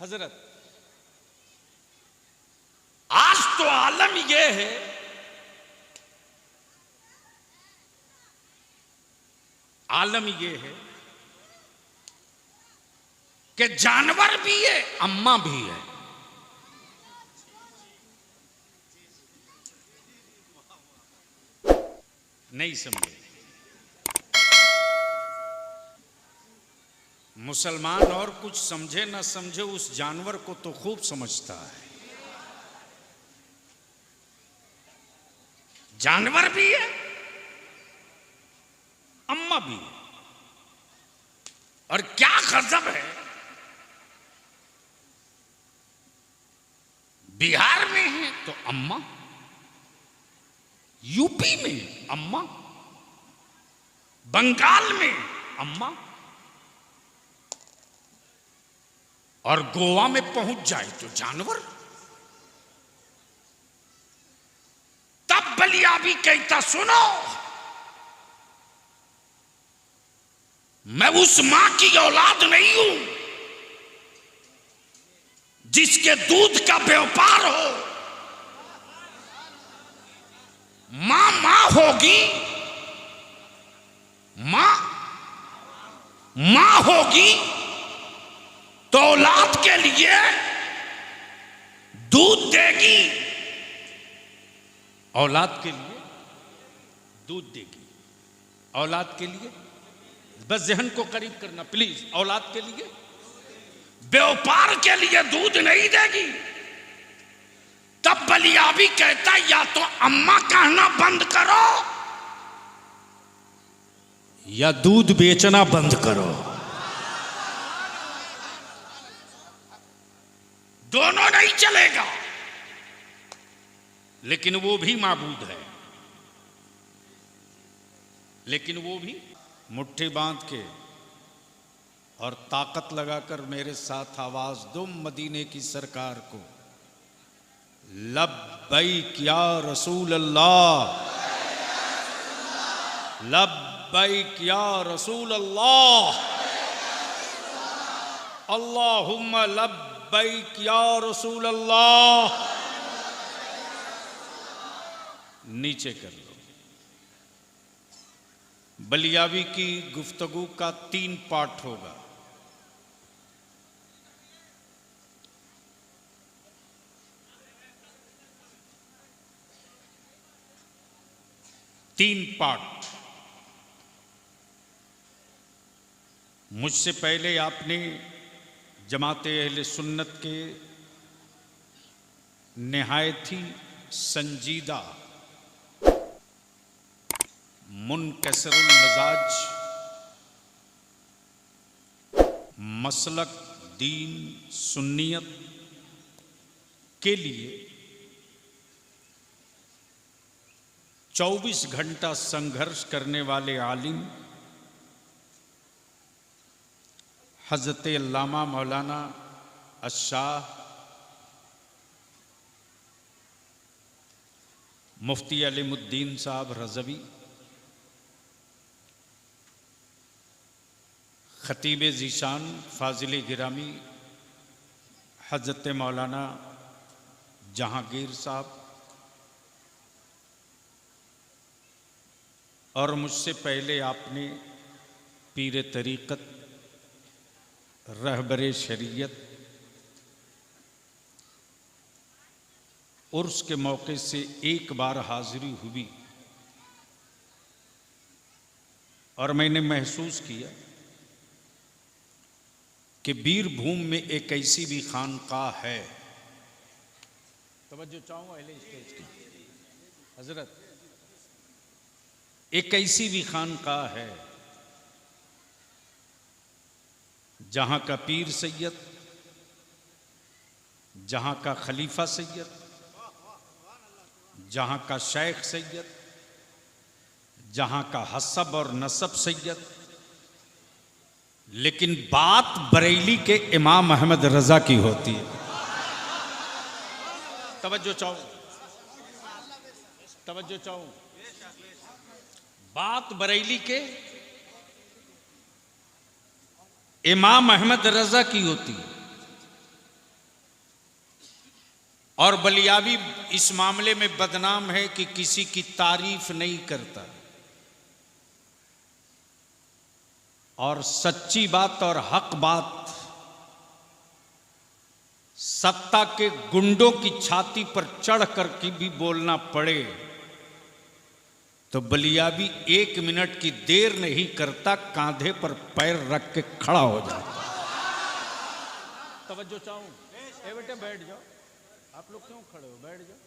हजरत, आज तो आलम यह है कि जानवर भी है, अम्मा भी है। नहीं समझे? मुसलमान और कुछ समझे ना समझे, उस जानवर को तो खूब समझता है। जानवर भी है, अम्मा भी है। और क्या गजब है, बिहार में है तो अम्मा, यूपी में अम्मा, बंगाल में अम्मा, और गोवा में पहुंच जाए तो जानवर। तब बलिया भी कहता, सुनो, मैं उस मां की औलाद नहीं हूं जिसके दूध का व्यापार हो। मां होगी, मां होगी तो औलाद के लिए दूध देगी, औलाद के लिए दूध देगी, औलाद के लिए, बस जहन को करीब करना प्लीज, औलाद के लिए, व्यापार के लिए दूध नहीं देगी। तब बलिया भी कहता, या तो अम्मा कहना बंद करो या दूध बेचना बंद करो। दोनों नहीं चलेगा। लेकिन वो भी माबूद है, लेकिन वो भी मुट्ठी बांध के और ताकत लगाकर मेरे साथ आवाज दो मदीने की सरकार को, लब्बैक या रसूल अल्लाह, लब्बैक या रसूल अल्लाह, अल्लाहुम्मा लब्बैक या रसूल अल्लाह। नीचे कर लो। बलियावी की गुफ्तगू का 3 पार्ट होगा। तीन पार्ट। मुझसे पहले आपने जमाते अहले सुन्नत के निहायत ही संजीदा, मुनकसरुल मिजाज, मसलक दीन सुन्नियत के लिए 24 घंटा संघर्ष करने वाले आलिम हज़रत अल्लामा मौलाना अशाह मुफ्ती अलीमुद्दीन साहब रज़वी, खतीब ज़ीशान फाजिल गिरामी हज़रत मौलाना जहांगीर साहब, और मुझसे पहले आपने पीर तरीक़त, रहबर शरीयत, उर्स के मौके से एक बार हाजिरी हुई और मैंने महसूस किया कि बीरभूम में एक ऐसी भी खानकाह है। तवज्जो चाहूँ अहले स्टेज की हजरत, एक ऐसी भी खानकाह है जहां का पीर सैयद, जहां का खलीफा सैयद, जहां का शेख सैयद, जहां का हसब और नसब सैयद, लेकिन बात बरेली के इमाम अहमद रजा की होती है। तवज्जो चाहो, तवज्जो चाहो, बात बरेली के इमाम अहमद रजा की होती है। और बलियावी इस मामले में बदनाम है कि किसी की तारीफ नहीं करता। और सच्ची बात और हक बात सत्ता के गुंडों की छाती पर चढ़ कर के भी बोलना पड़े तो बलियावी 1 मिनट की देर नहीं करता, कांधे पर पैर रख के खड़ा हो जाता। तवज्जो चाहूं, ए बेटे बैठ जाओ, आप लोग क्यों खड़े हो, बैठ जाओ।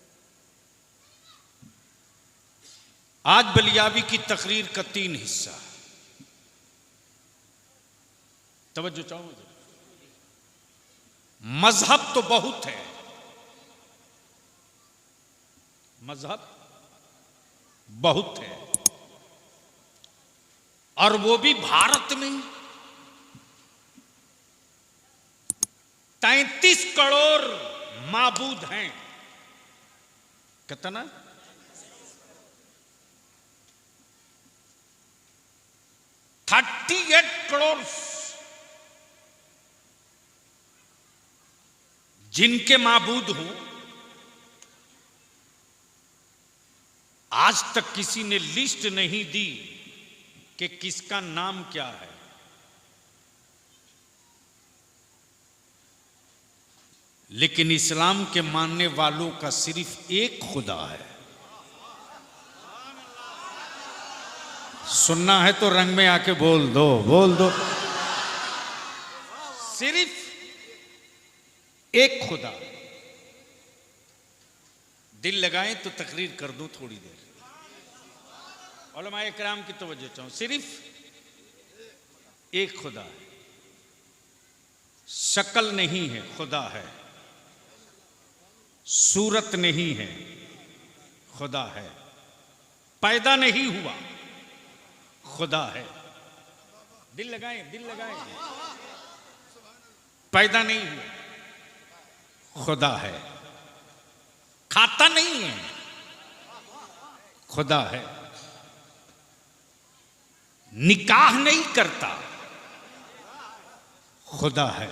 आज बलियावी की तकरीर का 3 हिस्सा। तवज्जो चाहूं, मजहब तो बहुत है, मजहब बहुत है, और वो भी भारत में 33 करोड़ माबूद हैं। कितना? 38 करोड़ जिनके माबूद हूं। आज तक किसी ने लिस्ट नहीं दी कि किसका नाम क्या है। लेकिन इस्लाम के मानने वालों का सिर्फ एक खुदा है। सुनना है तो रंग में आके बोल दो, बोल दो। सिर्फ एक खुदा। दिल लगाएं तो तकरीर कर दूं थोड़ी देर। उलमाए किराम की तवज्जो चाहूं, सिर्फ एक खुदा है। शक्ल नहीं है, खुदा है। सूरत नहीं है, खुदा है। पैदा नहीं हुआ, खुदा है। दिल लगाएं, दिल लगाएं। पैदा नहीं हुआ, खुदा है। खाता नहीं है, खुदा है। निकाह नहीं करता, खुदा है।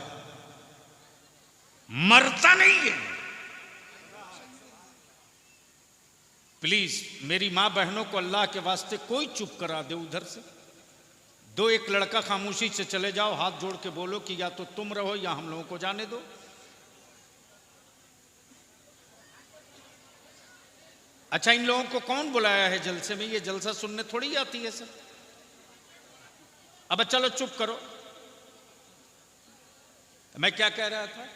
मरता नहीं है। प्लीज मेरी मां बहनों को अल्लाह के वास्ते कोई चुप करा दे उधर से। 2-1 लड़का खामोशी से चले जाओ, हाथ जोड़ के बोलो कि या तो तुम रहो या हम लोगों को जाने दो। अच्छा, इन लोगों को कौन बुलाया है जलसे में? ये जलसा सुनने थोड़ी आती है सर। अब चलो चुप करो। मैं क्या कह रहा था?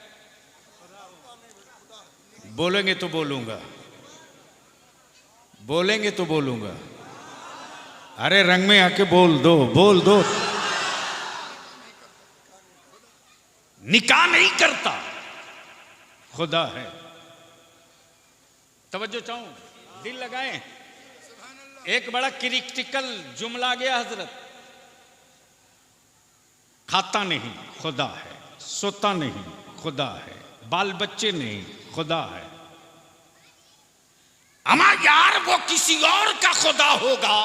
बोलेंगे तो बोलूंगा, बोलेंगे तो बोलूंगा। अरे रंग में आके बोल दो, बोल दो। निकाह नहीं करता, खुदा है। तवज्जो चाहूं, दिल लगाएं। एक बड़ा क्रिटिकल जुमला गया हजरत। खाता नहीं, खुदा है। सोता नहीं, खुदा है। बाल बच्चे नहीं, खुदा है। अमा यार, वो किसी और का खुदा होगा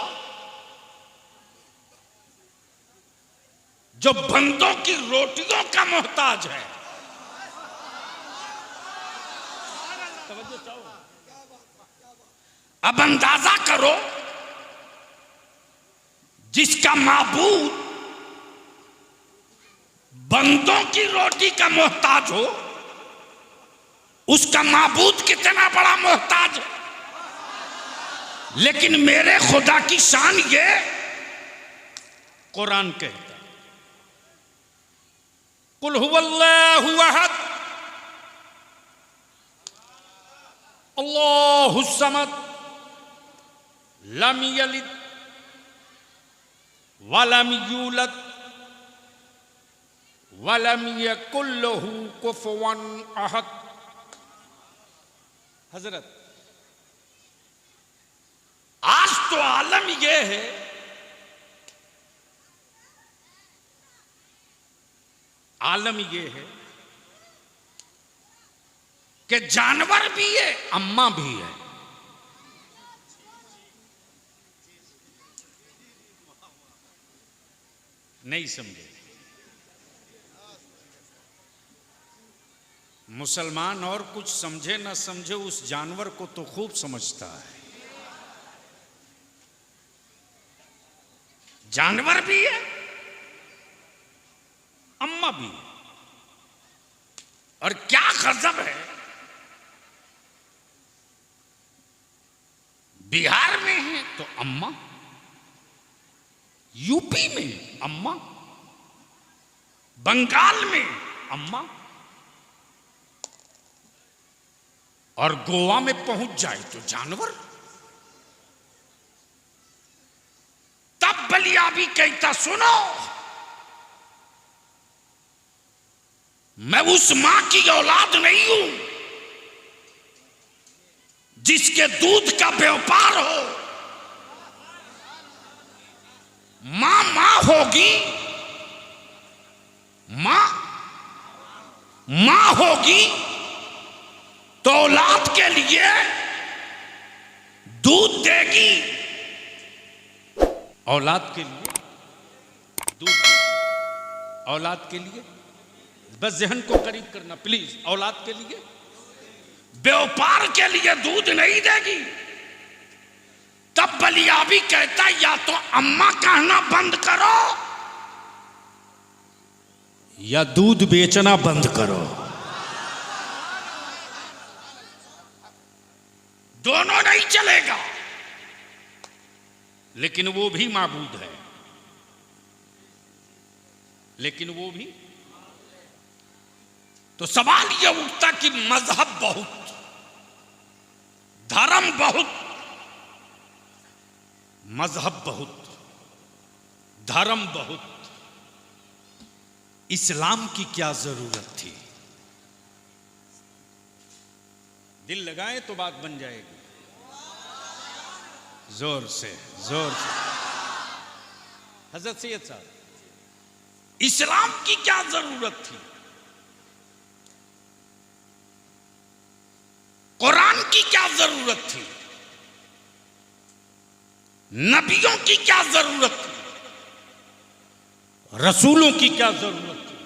जो बंदों की रोटियों का मोहताज है। अब अंदाजा करो, जिसका माबूद बंदों की रोटी का मोहताज हो, उसका माबूद कितना बड़ा मोहताज है। लेकिन मेरे खुदा की शान ये कुरान कहता है, कुल हुवल्लाहु अहद अल्लाहुस समद लम यलिद वलम यूलद वलम यकुल लहू कुफुवन अहद। हजरत, आज तो आलम यह है आलम यह है कि जानवर भी है, अम्मा भी है। नहीं समझे? मुसलमान और कुछ समझे न समझे, उस जानवर को तो खूब समझता है। जानवर भी है, अम्मा भी है। और क्या गजब है, बिहार में है तो अम्मा, यूपी में अम्मा, बंगाल में अम्मा, और गोवा में पहुंच जाए तो जानवर। तब बलिया भी कहता, सुनो, मैं उस मां की औलाद नहीं हूं जिसके दूध का व्यापार हो। मां मां होगी, मां होगी तो औलाद के लिए दूध देगी, औलाद के लिए दूध देगी, औलाद के लिए। बस जहन को करीब करना प्लीज, औलाद के लिए, व्यापार के लिए दूध नहीं देगी। तब बलिया भी कहता, या तो अम्मा कहना बंद करो या दूध बेचना बंद करो। दोनों नहीं चलेगा। लेकिन वो भी माबूद है, लेकिन वो भी। तो सवाल यह उठता कि मजहब बहुत, धर्म बहुत, मजहब बहुत, धर्म बहुत, इस्लाम की क्या जरूरत थी? दिल लगाए तो बात बन जाएगी। जोर से, जोर से। हजरत सैयद साहब, इस्लाम की क्या जरूरत थी? कुरान की क्या जरूरत थी? नबियों की क्या जरूरत थी? रसूलों की क्या जरूरत थी?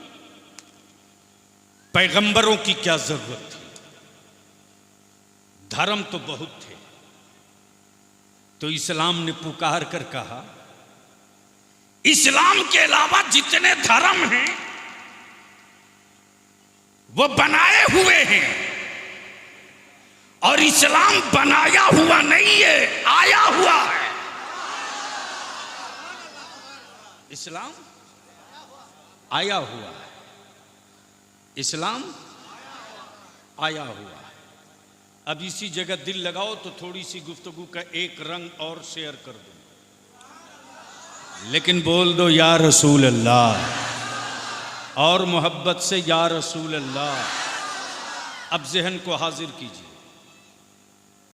पैगंबरों की क्या जरूरत थी? धर्म तो बहुत थे। तो इस्लाम ने पुकार कर कहा, इस्लाम के अलावा जितने धर्म हैं वो बनाए हुए हैं, और इस्लाम बनाया हुआ नहीं है, आया हुआ है। इस्लाम आया हुआ है, इस्लाम आया हुआ है। अब इसी जगह दिल लगाओ तो थोड़ी सी गुफ्तगू का एक रंग और शेयर कर दो, लेकिन बोल दो या रसूल अल्लाह, और मोहब्बत से या रसूल अल्लाह। अब जहन को हाजिर कीजिए।